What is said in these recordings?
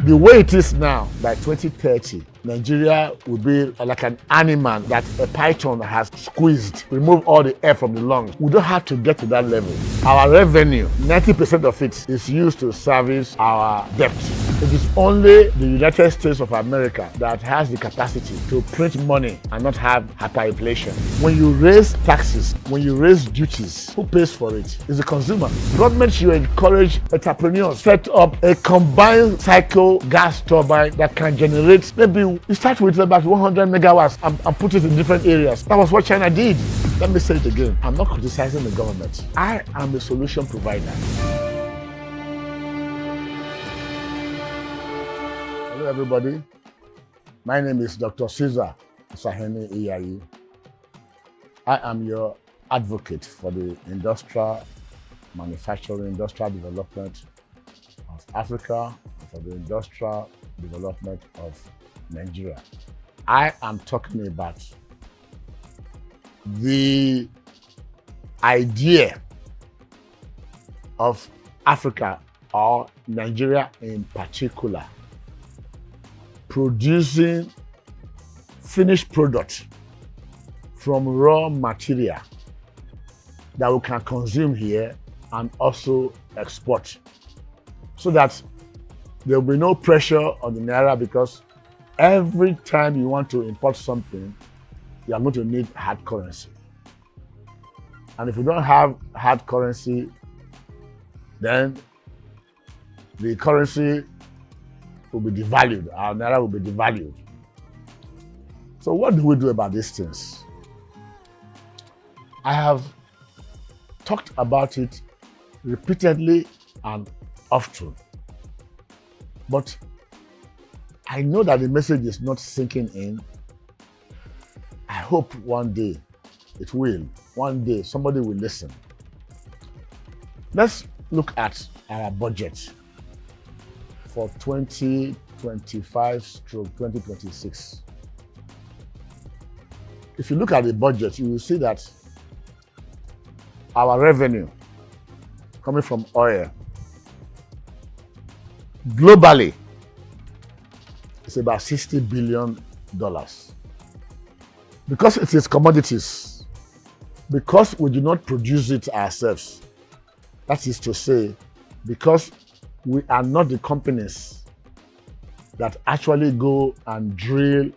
The way it is now, by 2030, Nigeria will be like an animal that a python has squeezed, remove all the air from the lungs. We don't have to get to that level. Our revenue, 90% of it is used to service our debt. It is only the United States of America that has the capacity to print money and not have hyperinflation. When you raise taxes, when you raise duties, who pays for it? It's the consumer. Government should encourage entrepreneurs, set up a combined cycle gas turbine that can generate, maybe you start with about 100 megawatts and put it in different areas. That was what China did. Let me say it again. I'm not criticizing the government. I am a solution provider. Hello everybody. My name is Dr. Caesar Sahene Iyayi. I am your advocate for the industrial manufacturing, industrial development of Africa, for the industrial development of Nigeria. I am talking about the idea of Africa, or Nigeria in particular, producing finished product from raw material that we can consume here and also export, so that there will be no pressure on the naira, because every time you want to import something, you are going to need hard currency. And if you don't have hard currency, then the currency will be devalued, our naira will be devalued. So what do we do about these things? I have talked about it repeatedly and often, but I know that the message is not sinking in. I hope one day it will. One day somebody will listen. Let's look at our budget for 2025/2026. If you look at the budget, you will see that our revenue coming from oil globally is about $60 billion. Because it is commodities, because we do not produce it ourselves, that is to say, because we are not the companies that actually go and drill,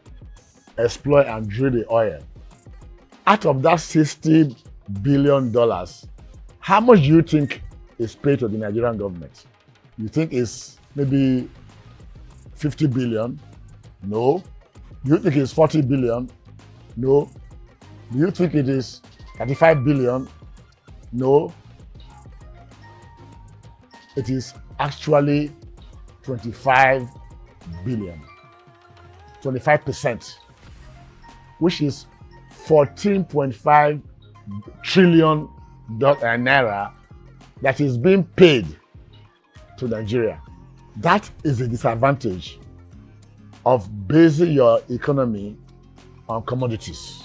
exploit and drill the oil. Out of that $60 billion, how much do you think is paid to the Nigerian government? You think it's maybe 50 billion? No. Do you think it's 40 billion? No. Do you think it is 35 billion? No. It is actually 25 billion. 25%, which is 14.5 trillion naira that is being paid to Nigeria. That is the disadvantage of basing your economy on commodities.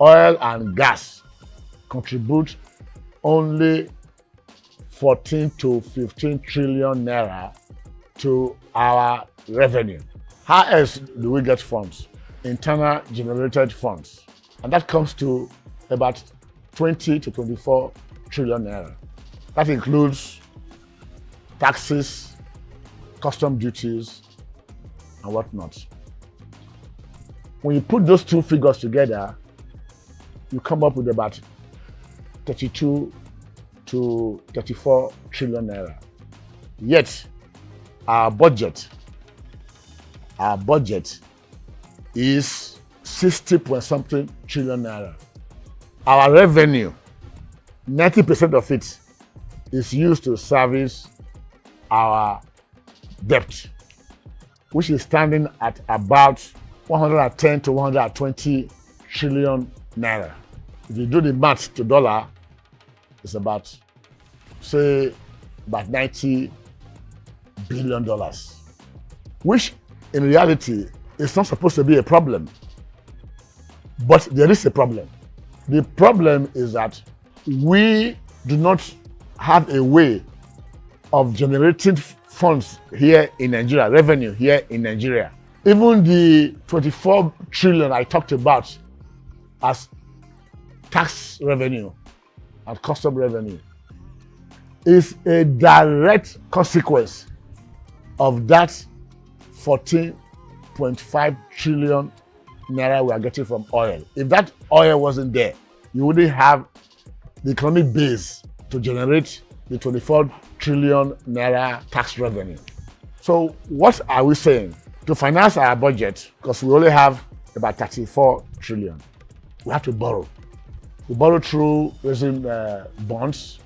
Oil and gas contribute only 14 to 15 trillion naira to our revenue. How else do we get funds? Internal generated funds. And that comes to about 20 to 24 trillion naira. That includes taxes, custom duties, and whatnot. When you put those two figures together, you come up with about 32 to 34 trillion naira. Yet, our budget is 60-point-something trillion naira. Our revenue, 90% of it is used to service our debt, which is standing at about 110 to 120 trillion naira. If you do the math to dollar, it's about, say, about $90 billion, which in reality is not supposed to be a problem. But there is a problem. The problem is that we do not have a way of generating funds here in Nigeria, revenue here in Nigeria. Even the 24 trillion I talked about as tax revenue and custom revenue is a direct consequence of that 14.5 trillion naira we are getting from oil. If that oil wasn't there, you wouldn't have the economic base to generate the 24 trillion naira tax revenue. So what are we saying? To finance our budget, because we only have about 34 trillion, we have to borrow. We borrow through raising bonds,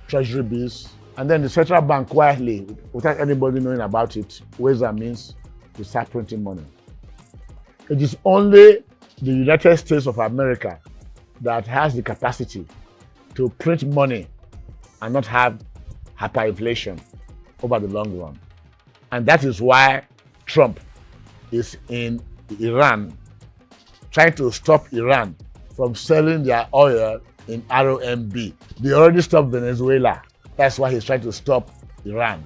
treasury bills, and then the central bank quietly, without anybody knowing about it, ways and means to start printing money. It is only the United States of America that has the capacity to print money and not have hyperinflation over the long run. And that is why Trump is in Iran, trying to stop Iran from selling their oil in ROMB. They already stopped Venezuela. That's why he's trying to stop Iran.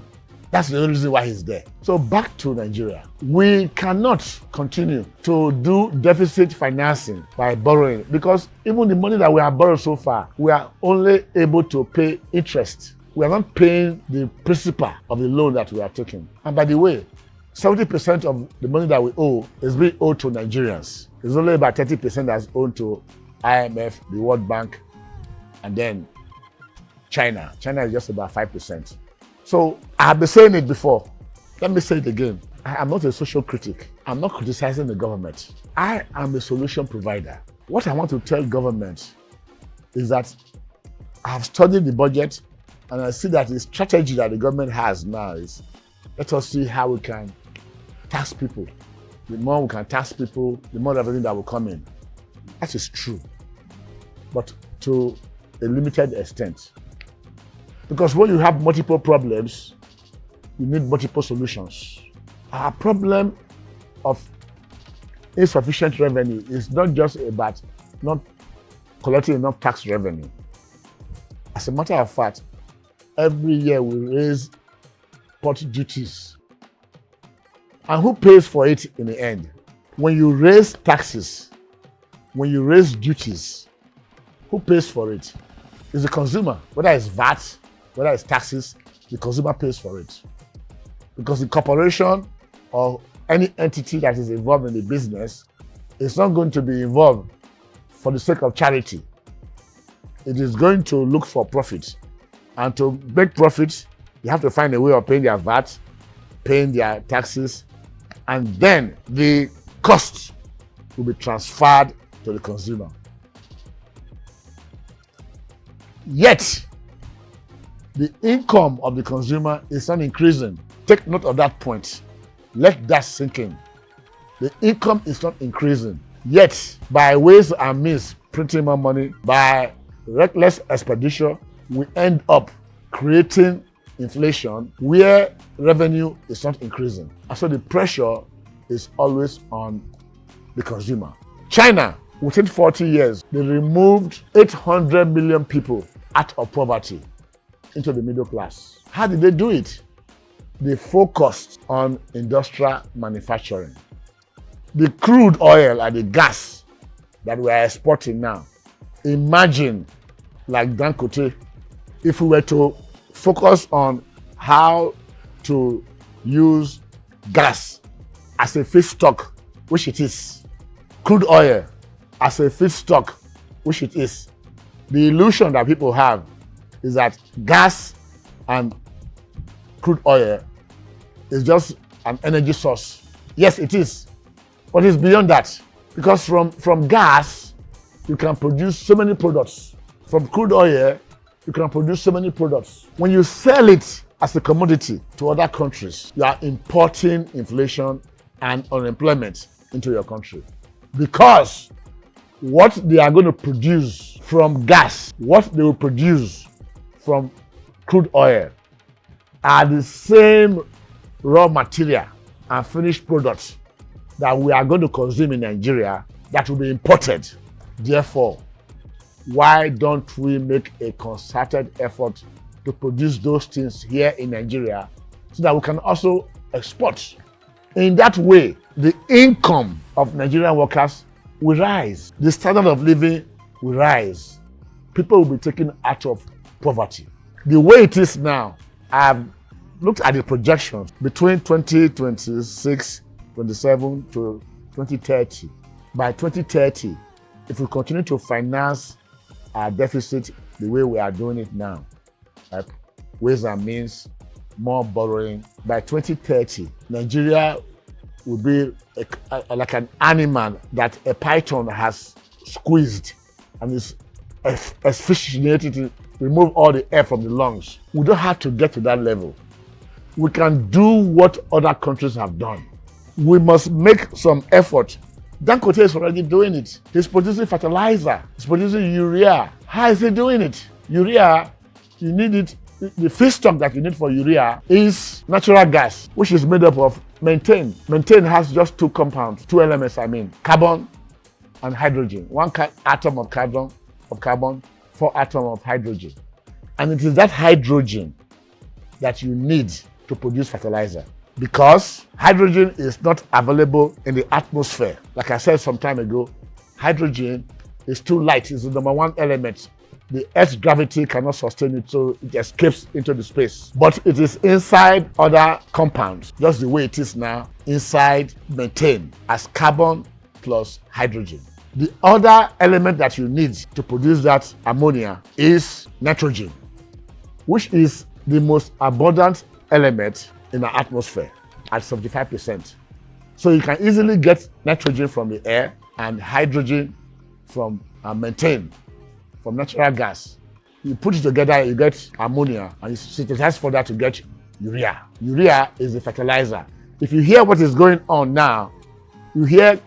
That's the only reason why he's there. So back to Nigeria. We cannot continue to do deficit financing by borrowing, because even the money that we have borrowed so far, we are only able to pay interest. We are not paying the principal of the loan that we are taking. And by the way, 70% of the money that we owe is being owed to Nigerians. It's only about 30% that's owed to IMF, the World Bank, and then China. China is just about 5%. So I have been saying it before. Let me say it again. I am not a social critic. I'm not criticizing the government. I am a solution provider. What I want to tell government is that I have studied the budget and I see that the strategy that the government has now is, let us see how we can tax people. The more we can tax people, the more revenue that will come in. That is true, but to a limited extent. Because when you have multiple problems, you need multiple solutions. Our problem of insufficient revenue is not just about not collecting enough tax revenue. As a matter of fact, every year we raise port duties. And who pays for it in the end? When you raise taxes, when you raise duties, who pays for it? It's the consumer. Whether it's VAT, whether it's taxes, the consumer pays for it. Because the corporation or any entity that is involved in the business is not going to be involved for the sake of charity. It is going to look for profit. And to make profit, you have to find a way of paying their VAT, paying their taxes, and then the cost will be transferred to the consumer. Yet, the income of the consumer is not increasing. Take note of that point. Let that sink in. The income is not increasing. Yet, by ways and means, printing more money, by reckless expenditure, we end up creating inflation where revenue is not increasing. And so the pressure is always on the consumer. China, within 40 years, they removed 800 million people out of poverty into the middle class. How did they do it? They focused on industrial manufacturing. The crude oil and the gas that we are exporting now, imagine, like Dangote, if we were to focus on how to use gas as a feedstock, which it is, crude oil as a feedstock, which it is. The illusion that people have is that gas and crude oil is just an energy source. Yes, it is, but it's beyond that. Because from gas, you can produce so many products. From crude oil, you can produce so many products. When you sell it as a commodity to other countries, you are importing inflation and unemployment into your country. Because what they are going to produce from gas, what they will produce from crude oil are the same raw material and finished products that we are going to consume in Nigeria that will be imported. Therefore, why don't we make a concerted effort to produce those things here in Nigeria so that we can also export. In that way, the income of Nigerian workers will rise. The standard of living will rise. People will be taken out of poverty. The way it is now, I've looked at the projections between 2026, 27 to 2030. By 2030, if we continue to finance our deficit the way we are doing it now, like ways and means, more borrowing, by 2030, Nigeria will be like an animal that a python has squeezed and is asphyxiated to remove all the air from the lungs. We don't have to get to that level. We can do what other countries have done. We must make some effort. Dangote is already doing it. He's producing fertilizer. He's producing urea. How is he doing it? Urea, you need it. The feedstock that you need for urea is natural gas, which is made up of methane. Methane has just two compounds, two elements, carbon and hydrogen. One atom of carbon, 4 atoms of hydrogen. And it is that hydrogen that you need to produce fertilizer, because hydrogen is not available in the atmosphere. Like I said some time ago, hydrogen is too light. It's the number one element. The Earth's gravity cannot sustain it, so it escapes into the space. But it is inside other compounds, just the way it is now, inside methane, as carbon plus hydrogen. The other element that you need to produce that ammonia is nitrogen, which is the most abundant element in the atmosphere at 75%. So you can easily get nitrogen from the air and hydrogen from methane, from natural gas. You put it together, you get ammonia, and you synthesize further to get urea. Urea is the fertilizer. If you hear what is going on now, you hear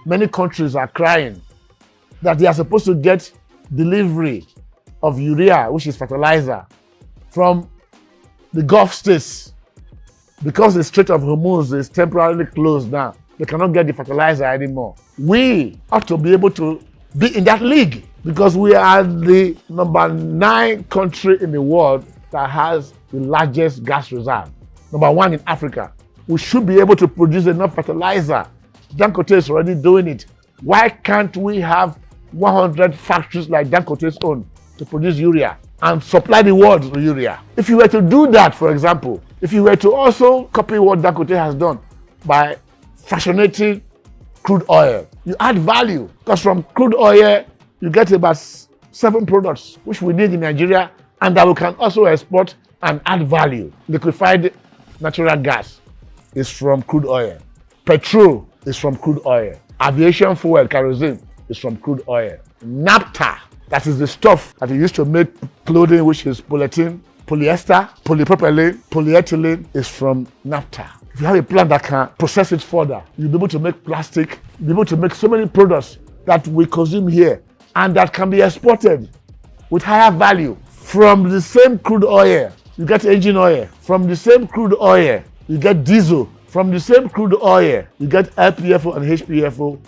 many countries are crying that they are supposed to get delivery of urea, which is fertilizer, from the Gulf states. Because the Strait of Hormuz is temporarily closed now, they cannot get the fertilizer anymore. We ought to be able to be in that league, because we are the number 9 country in the world that has the largest gas reserve. Number 1 in Africa. We should be able to produce enough fertilizer. Dangote is already doing it. Why can't we have 100 factories like Dangote's own to produce urea and supply the world with urea? If you were to do that, for example, if you were to also copy what Dangote has done by fractionating crude oil, you add value, because from crude oil you get about 7 products which we need in Nigeria and that we can also export and add value. Liquefied natural gas is from crude oil. Petrol is from crude oil. Aviation fuel, kerosene, is from crude oil. Naphtha, that is the stuff that you use to make clothing, which is polyethylene, polyester, polypropylene, polyethylene, is from naphtha. If you have a plant that can process it further, you'll be able to make plastic, you'll be able to make so many products that we consume here and that can be exported with higher value. From the same crude oil, you get engine oil. From the same crude oil, you get diesel. From the same crude oil, you get LPFO and HPFO.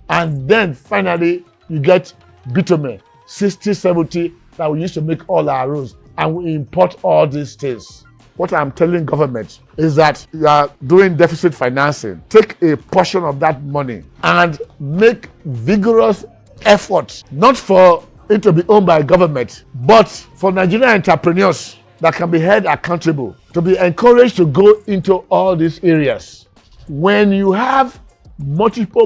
And then finally, you get bitumen, 60-70, that we use to make all our roads. And we import all these things. What I'm telling government is that you are doing deficit financing. Take a portion of that money and make vigorous efforts, not for it to be owned by government, but for Nigerian entrepreneurs that can be held accountable, to be encouraged to go into all these areas. When you have multiple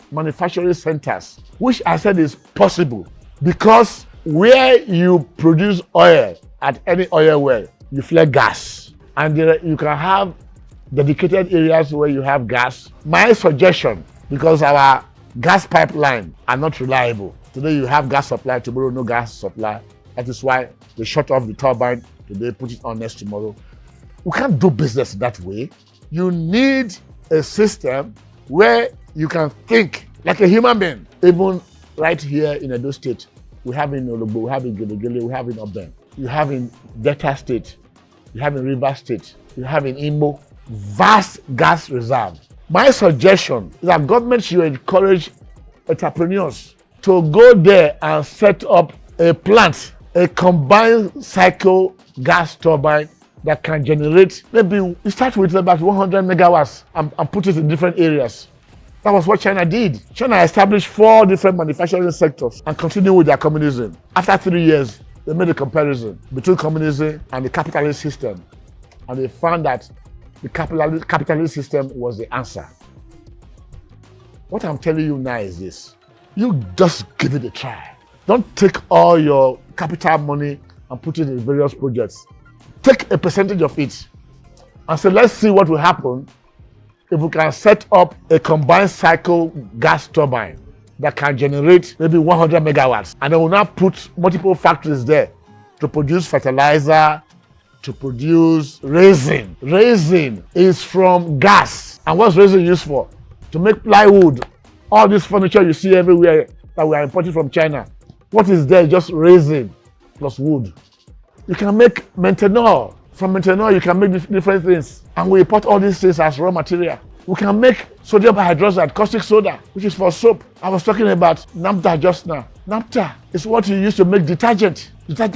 manufacturing centers, which I said is possible, because where you produce oil at any oil well, you flare gas, and you can have dedicated areas where you have gas. My suggestion, because our gas pipeline are not reliable. Today you have gas supply, tomorrow no gas supply. That is why they shut off the turbine today, put it on next tomorrow. We can't do business that way. You need a system where you can think like a human being. Even right here in Edo State, we have in Ologbo, we have in Gelegele, we have in Oben, you have in Delta State, you have in River State, you have in Imo, vast gas reserve. My suggestion is that government should encourage entrepreneurs to go there and set up a plant, a combined cycle gas turbine that can generate, maybe you start with about 100 megawatts and put it in different areas. That was what China did. China established 4 different manufacturing sectors and continued with their communism. After 3 years, they made a comparison between communism and the capitalist system. And they found that the capitalist system was the answer. What I'm telling you now is this. You just give it a try. Don't take all your capital money and put it in various projects. Take a percentage of it and say, let's see what will happen if we can set up a combined cycle gas turbine that can generate maybe 100 megawatts. And then we'll now put multiple factories there to produce fertilizer, to produce resin. Resin is from gas. And what's resin used for? To make plywood. All this furniture you see everywhere that we are importing from China. What is there? Just resin plus wood. You can make methanol. From methanol, you can make different things. And we import all these things as raw material. We can make sodium hydroxide, caustic soda, which is for soap. I was talking about naphtha just now. Naphtha is what you use to make detergent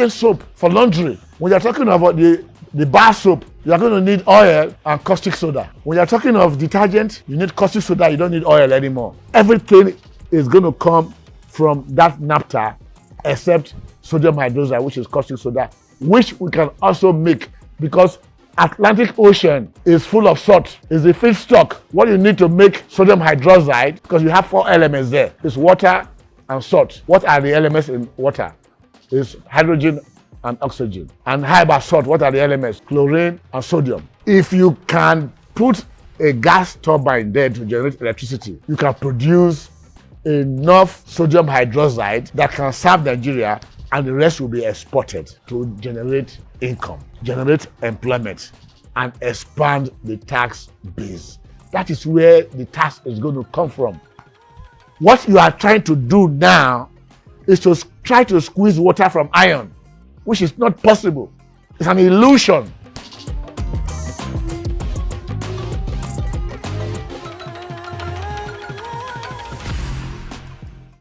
soap for laundry. When you're talking about the bar soap, you're going to need oil and caustic soda. When you're talking of detergent, you need caustic soda, you don't need oil anymore. Everything is going to come from that naphtha except sodium hydroxide, which is caustic soda, which we can also make because Atlantic Ocean is full of salt. It's the feedstock. What you need to make sodium hydroxide, because you have 4 elements there. It's water and salt. What are the elements in water? It's hydrogen and oxygen. And how about salt? What are the elements? Chlorine and sodium. If you can put a gas turbine there to generate electricity, you can produce enough sodium hydroxide that can serve Nigeria, and the rest will be exported to generate income, generate employment, and expand the tax base. That is where the tax is going to come from. What you are trying to do now is to try to squeeze water from iron, which is not possible. It's an illusion.